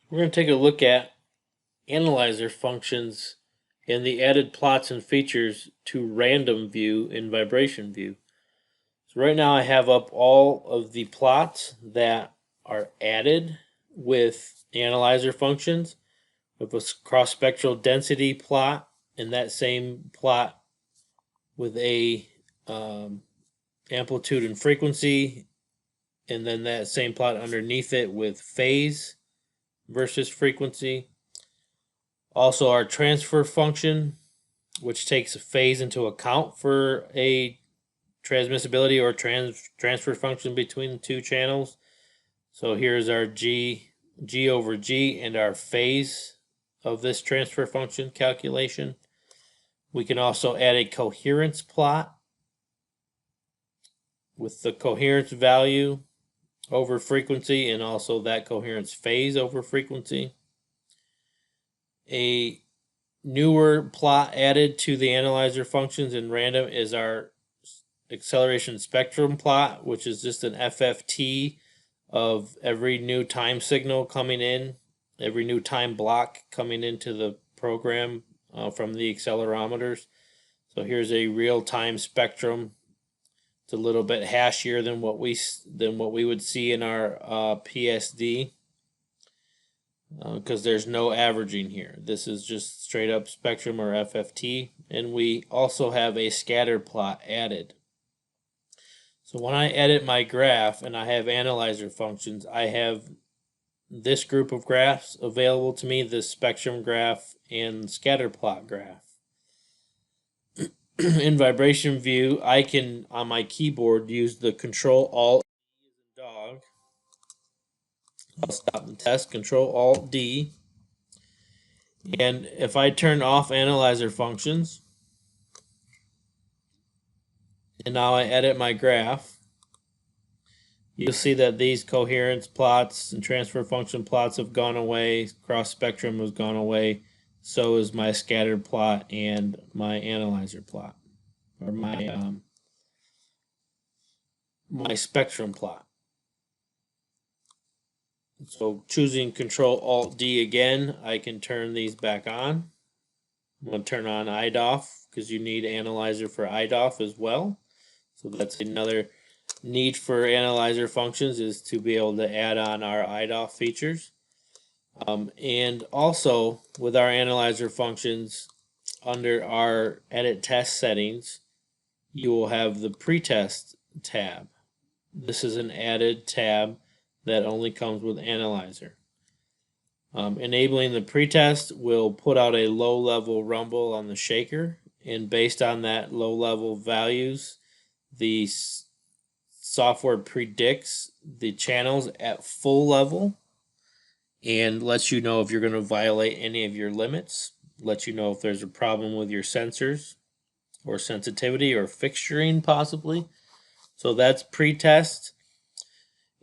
We're going to take a look at analyzer functions and the added plots and features to random view in vibration view. So right now I have up all of the plots that are added with analyzer functions. With a cross-spectral density plot and that same plot with a amplitude and frequency, and then that same plot underneath it with phase versus frequency. Also our transfer function, which takes phase into account for a transmissibility or transfer function between the two channels. So here's our G over G and our phase of this transfer function calculation. We can also add a coherence plot with the coherence value over frequency and also that coherence phase over frequency. A newer plot added to the analyzer functions in random is our acceleration spectrum plot, which is just an FFT of every new time signal coming in, every new time block coming into the program from the accelerometers. So here's a real-time spectrum. It's a little bit hashier than what we would see in our PSD because there's no averaging here. This is just straight up spectrum or FFT, and we also have a scatter plot added. So when I edit my graph and I have analyzer functions, I have this group of graphs available to me, this spectrum graph and scatter plot graph. In vibration view, I can, on my keyboard, use the Control-Alt dog. I'll stop the test, Control-Alt-D. And if I turn off analyzer functions, and now I edit my graph, you'll see that these coherence plots and transfer function plots have gone away, cross spectrum has gone away, so is my scattered plot and my analyzer plot, or my spectrum plot. So choosing Control-Alt-D again, I can turn these back on. I'm going to turn on IDOF because you need analyzer for IDOF as well. So that's another need for analyzer functions, is to be able to add on our IDOF features. And also with our analyzer functions, under our edit test settings, you will have the pretest tab. This is an added tab that only comes with analyzer. Enabling the pretest will put out a low-level rumble on the shaker, and based on that low-level values, the software predicts the channels at full level and lets you know if you're going to violate any of your limits, lets you know if there's a problem with your sensors or sensitivity or fixturing possibly. So that's pretest.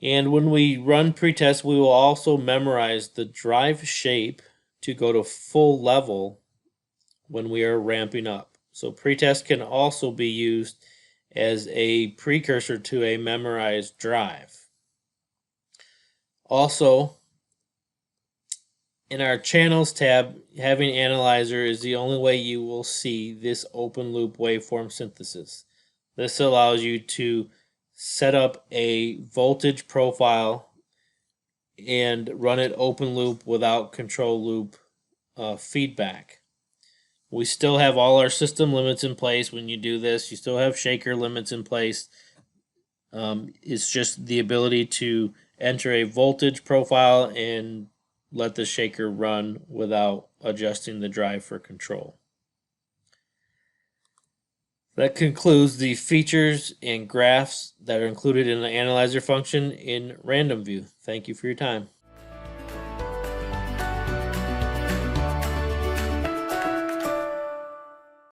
And when we run pretest, we will also memorize the drive shape to go to full level when we are ramping up. So pretest can also be used as a precursor to a memorized drive. Also, in our channels tab, having analyzer is the only way you will see this open loop waveform synthesis. This allows you to set up a voltage profile and run it open loop without control loop feedback. We still have all our system limits in place when you do this. You still have shaker limits in place. It's just the ability to enter a voltage profile and let the shaker run without adjusting the drive for control. That concludes the features and graphs that are included in the analyzer function in random view. Thank you for your time.